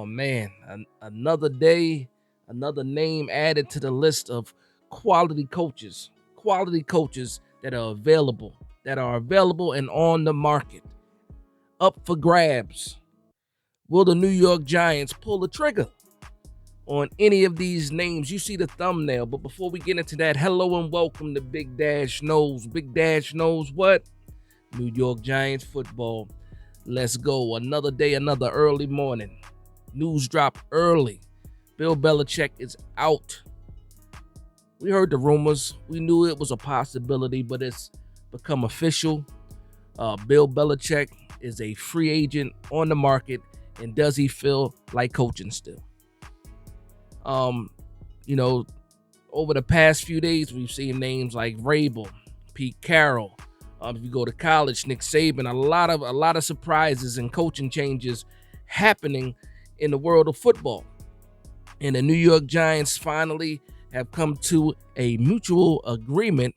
man, another day, another name added to the list of quality coaches that are available and on the market, up for grabs. Will the New York Giants pull the trigger on any of these names? You see the thumbnail, but before we get into that, hello and welcome to Big Dash Knows. Big Dash knows what? New York Giants football. Let's go. Another day, another early morning. News drop early. Bill Belichick is out. We heard the rumors. We knew it was a possibility, but it's become official. Bill Belichick is a free agent on the market, and does he feel like coaching still? You know, over the past few days, we've seen names like Vrabel, Pete Carroll. If you go to college, Nick Saban, a lot of surprises and coaching changes happening in the world of football. And the New York Giants finally have come to a mutual agreement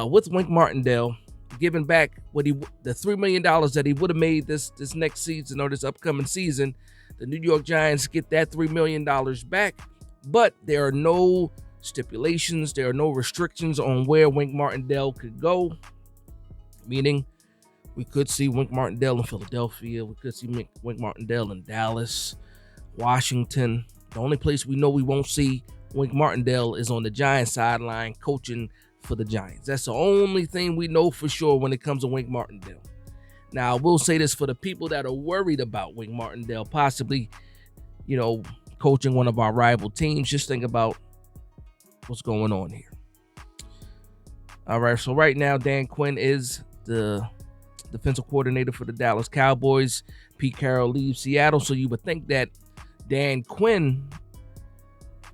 with Wink Martindale, giving back the $3 million that he would have made this next season or this upcoming season. The New York Giants get that $3 million back, but there are no stipulations, there are no restrictions on where Wink Martindale could go. Meaning, we could see Wink Martindale in Philadelphia. We could see Wink Martindale in Dallas, Washington. The only place we know we won't see Wink Martindale is on the Giants sideline coaching for the Giants. That's the only thing we know for sure when it comes to Wink Martindale. Now, I will say this for the people that are worried about Wink Martindale possibly, coaching one of our rival teams. Just think about what's going on here. All right, so right now, Dan Quinn is the defensive coordinator for the Dallas Cowboys. Pete Carroll leaves Seattle, so you would think that Dan Quinn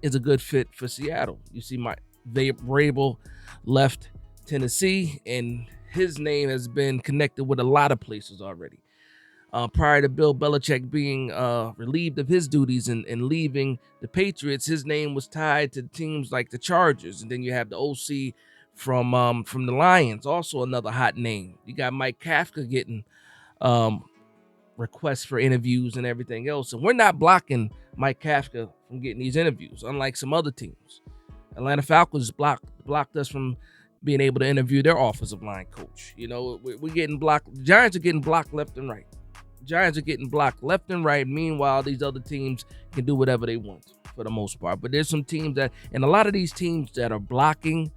is a good fit for Seattle. You see, Vrabel left Tennessee, and his name has been connected with a lot of places already. Prior to Bill Belichick being relieved of his duties and leaving the Patriots, his name was tied to teams like the Chargers, and then you have the OC from the Lions, also another hot name. You got Mike Kafka getting requests for interviews and everything else, and we're not blocking Mike Kafka from getting these interviews, unlike some other teams. Atlanta Falcons blocked us from being able to interview their offensive line coach. We're getting blocked. The Giants are getting blocked left and right. Meanwhile, these other teams can do whatever they want for the most part. But there's some teams and a lot of these teams that are blocking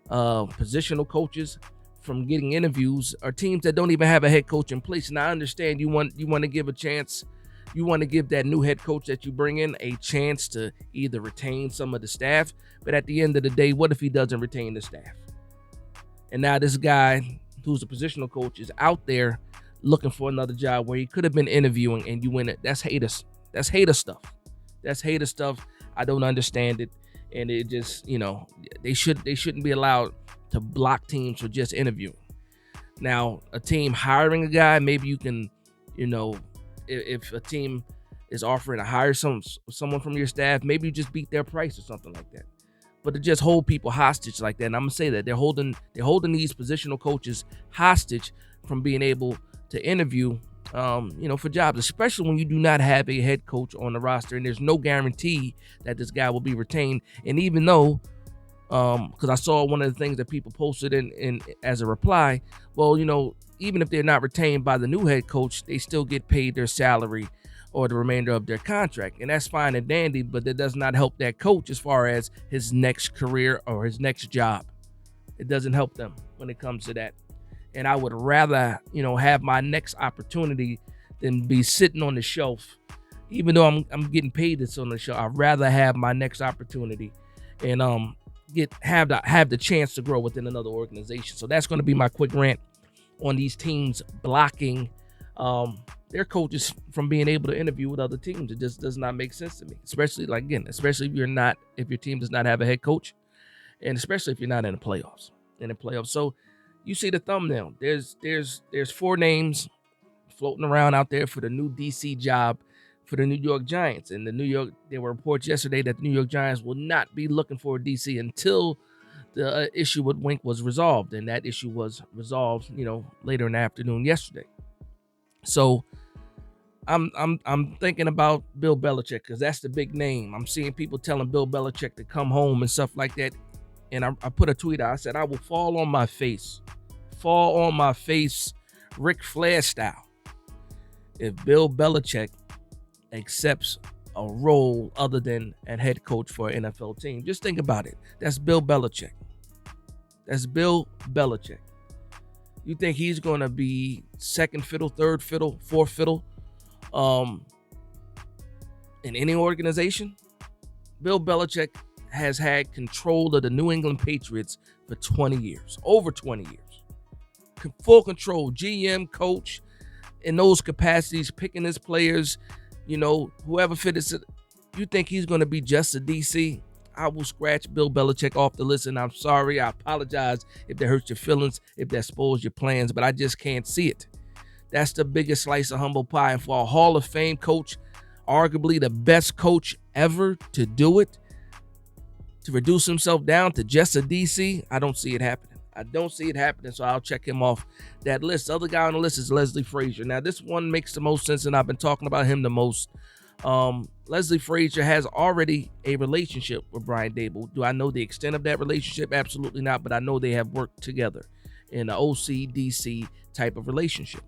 positional coaches from getting interviews are teams that don't even have a head coach in place. And I understand you want to give a chance. You want to give that new head coach that you bring in a chance to either retain some of the staff. But at the end of the day, what if he doesn't retain the staff? And now this guy who's a positional coach is out there looking for another job where he could have been interviewing, and you win it. That's hater stuff. I don't understand it. And it just, they shouldn't be allowed to block teams for just interviewing. Now, a team hiring a guy, maybe you can, if a team is offering to hire someone from your staff, maybe you just beat their price or something like that. But to just hold people hostage like that, and I'm gonna say that they're holding these positional coaches hostage from being able to interview, for jobs, especially when you do not have a head coach on the roster, and there's no guarantee that this guy will be retained. And even though, because I saw one of the things that people posted in as a reply, well, even if they're not retained by the new head coach, they still get paid their salary or the remainder of their contract, and that's fine and dandy, but that does not help that coach as far as his next career or his next job. It doesn't help them when it comes to that. And I would rather, have my next opportunity than be sitting on the shelf. Even though I'm getting paid this on the shelf, I'd rather have my next opportunity and have the chance to grow within another organization. So that's going to be my quick rant on these teams blocking their coaches from being able to interview with other teams. It just does not make sense to me, especially if your team does not have a head coach, and especially if you're not in the playoffs. So you see the thumbnail. There's 4 names floating around out there for the new DC job for the New York Giants. And there were reports yesterday that the New York Giants will not be looking for a DC until the issue with Wink was resolved, and that issue was resolved, later in the afternoon yesterday. So I'm thinking about Bill Belichick because that's the big name. I'm seeing people telling Bill Belichick to come home and stuff like that. And I put a tweet out. I said, I will fall on my face, Ric Flair style, if Bill Belichick accepts a role other than a head coach for an NFL team. Just think about it. That's Bill Belichick. That's Bill Belichick. You think he's going to be second fiddle, third fiddle, fourth fiddle um, in any organization? Bill Belichick has had control of the New England Patriots for 20 years, over 20 years. Full control, GM, coach, in those capacities, picking his players, whoever fits it. You think he's going to be just a DC? I will scratch Bill Belichick off the list, and I'm sorry. I apologize if that hurts your feelings, if that spoils your plans, but I just can't see it. That's the biggest slice of humble pie. And for a Hall of Fame coach, arguably the best coach ever to do it, to reduce himself down to just a DC, I don't see it happening. I don't see it happening, so I'll check him off that list. The other guy on the list is Leslie Frazier. Now, this one makes the most sense, and I've been talking about him the most. Leslie Frazier has already a relationship with Brian Daboll. Do I know the extent of that relationship? Absolutely not, but I know they have worked together in an OC-DC type of relationship.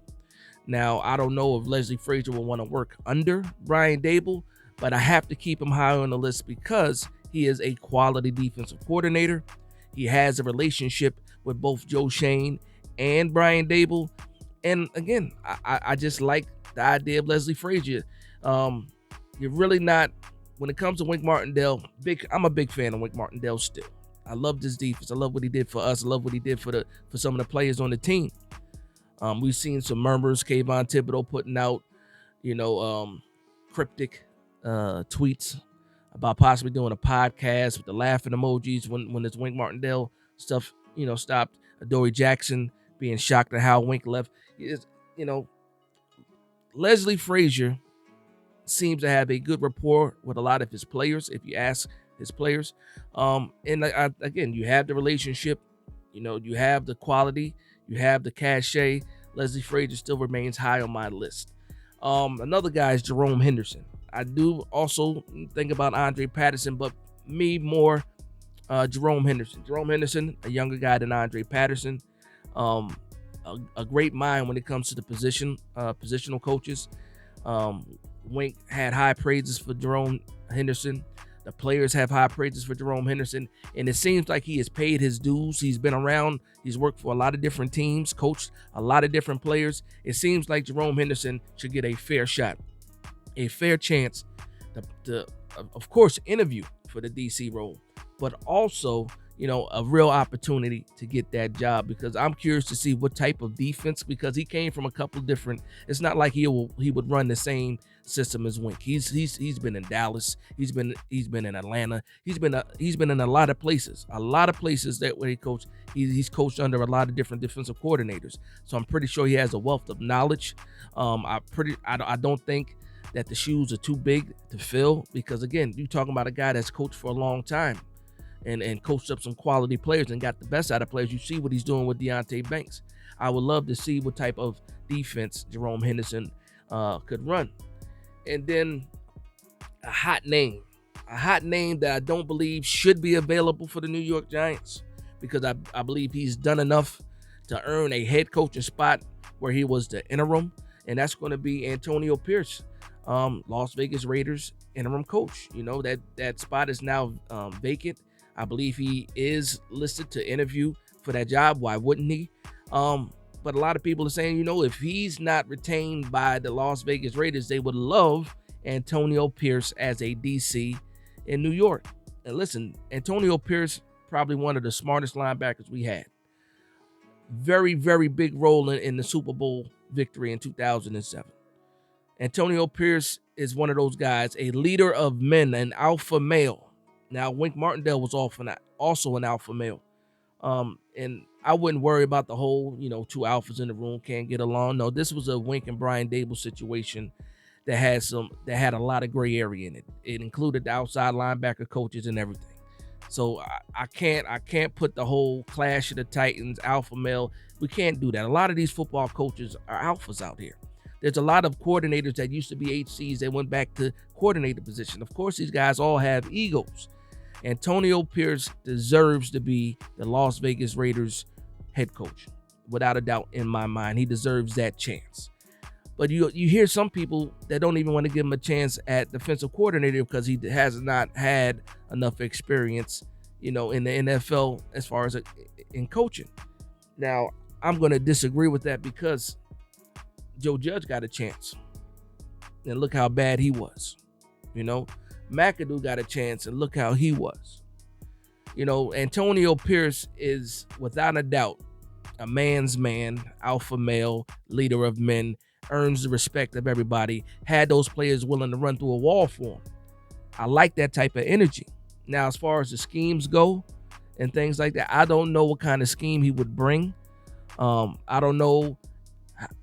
Now, I don't know if Leslie Frazier will want to work under Brian Daboll, but I have to keep him high on the list because he is a quality defensive coordinator. He has a relationship with both Joe Shane and Brian Daboll. And again, I just like the idea of Leslie Frazier. You're really not, when it comes to Wink Martindale, I'm a big fan of Wink Martindale still. I love this defense. I love what he did for us. I love what he did for some of the players on the team. We've seen some murmurs, Kayvon Thibodeau putting out, cryptic tweets about possibly doing a podcast with the laughing emojis when this Wink Martindale stuff, stopped. Adoree Jackson being shocked at how Wink left. Leslie Frazier seems to have a good rapport with a lot of his players, if you ask his players. Again, you have the relationship, you have the quality, you have the cachet. Leslie Frazier still remains high on my list. Another guy is Jerome Henderson. I do also think about Andre Patterson, but me more Jerome Henderson. Jerome Henderson, a younger guy than Andre Patterson. A great mind when it comes to the positional coaches. Wink had high praises for Jerome Henderson. The players have high praises for Jerome Henderson, and it seems like he has paid his dues. He's been around. He's worked for a lot of different teams, coached a lot of different players. It seems like Jerome Henderson should get a fair shot, a fair chance to of course, interview for the DC role, but also, a real opportunity to get that job, because I'm curious to see what type of defense, because he came from a couple of different, it's not like he would run the same system as Wink. He's been in Dallas, he's been in Atlanta, he's been in a lot of places that where he coached. He's coached under a lot of different defensive coordinators, so I'm pretty sure he has a wealth of knowledge. I don't think that the shoes are too big to fill, because again, you're talking about a guy that's coached for a long time and coached up some quality players and got the best out of players. You see what he's doing with Deonte Banks. I would love to see what type of defense Jerome Henderson could run. And then a hot name that I don't believe should be available for the New York Giants, because I believe he's done enough to earn a head coaching spot where he was the interim, and that's going to be Antonio Pierce, Las Vegas Raiders interim coach. That spot is now vacant. I believe he is listed to interview for that job. Why wouldn't he? But a lot of people are saying, if he's not retained by the Las Vegas Raiders, they would love Antonio Pierce as a DC in New York. And listen, Antonio Pierce, probably one of the smartest linebackers we had. Very, very big role in the Super Bowl victory in 2007. Antonio Pierce is one of those guys, a leader of men, an alpha male. Now, Wink Martindale was also an alpha male. And I wouldn't worry about the whole, two alphas in the room can't get along. No, this was a Wink and Brian Daboll situation that had a lot of gray area in it. It included the outside linebacker coaches and everything. So I can't put the whole Clash of the Titans, alpha male. We can't do that. A lot of these football coaches are alphas out here. There's a lot of coordinators that used to be HCs that went back to coordinator position. Of course, these guys all have egos. Antonio Pierce deserves to be the Las Vegas Raiders head coach, without a doubt in my mind. He deserves that chance. But you hear some people that don't even want to give him a chance at defensive coordinator because he has not had enough experience, in the NFL as far as in coaching. Now, I'm going to disagree with that because Joe Judge got a chance. And look how bad he was. McAdoo got a chance and look how he was. Antonio Pierce is without a doubt a man's man, alpha male, leader of men, earns the respect of everybody, had those players willing to run through a wall for him. I like that type of energy. Now, as far as the schemes go and things like that, I don't know what kind of scheme he would bring. I don't know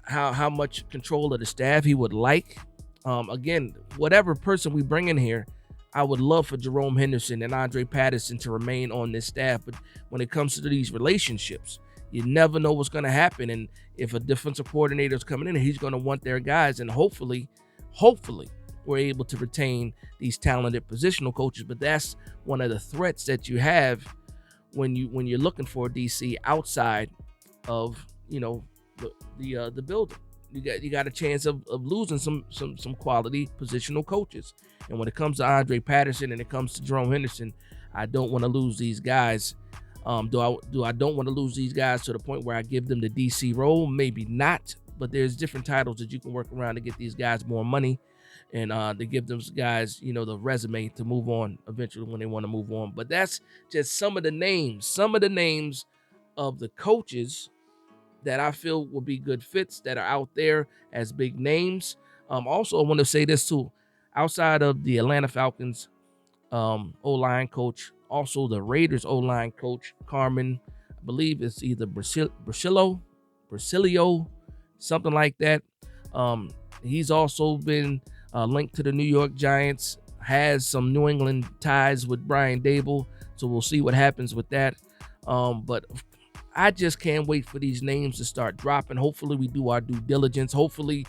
how much control of the staff he would like. Again, whatever person we bring in here, I would love for Jerome Henderson and Andre Patterson to remain on this staff. But when it comes to these relationships, you never know what's going to happen. And if a defensive coordinator is coming in, he's going to want their guys. And hopefully, we're able to retain these talented positional coaches. But that's one of the threats that you have when you're looking for a DC outside of the building. You got a chance of losing some quality positional coaches. And when it comes to Andre Patterson and it comes to Jerome Henderson, I don't want to lose these guys. I don't want to lose these guys to the point where I give them the DC role? Maybe not, but there's different titles that you can work around to get these guys more money and to give those guys, the resume to move on eventually when they want to move on. But that's just some of the names of the coaches that I feel will be good fits that are out there as big names. Also, I want to say this too. Outside of the Atlanta Falcons O-line coach, also the Raiders O-line coach, Carmen, I believe it's either Bracilio, something like that. He's also been linked to the New York Giants, has some New England ties with Brian Dable, so we'll see what happens with that. But I just can't wait for these names to start dropping. Hopefully we do our due diligence. Hopefully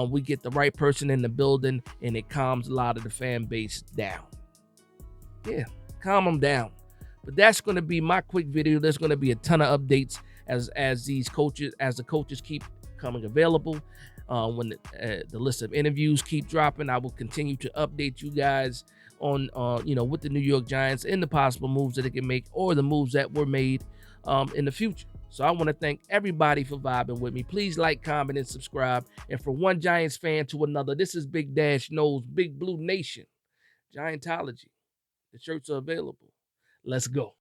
we get the right person in the building and it calms a lot of the fan base down. Yeah, calm them down. But that's going to be my quick video. There's going to be a ton of updates as the coaches keep coming available. When the list of interviews keep dropping, I will continue to update you guys on with the New York Giants and the possible moves that they can make or the moves that were made in the future. So I want to thank everybody for vibing with me. Please like, comment, and subscribe. And for one Giants fan to another, this is Big Dash Knows, Big Blue Nation, Giantology. The shirts are available. Let's go.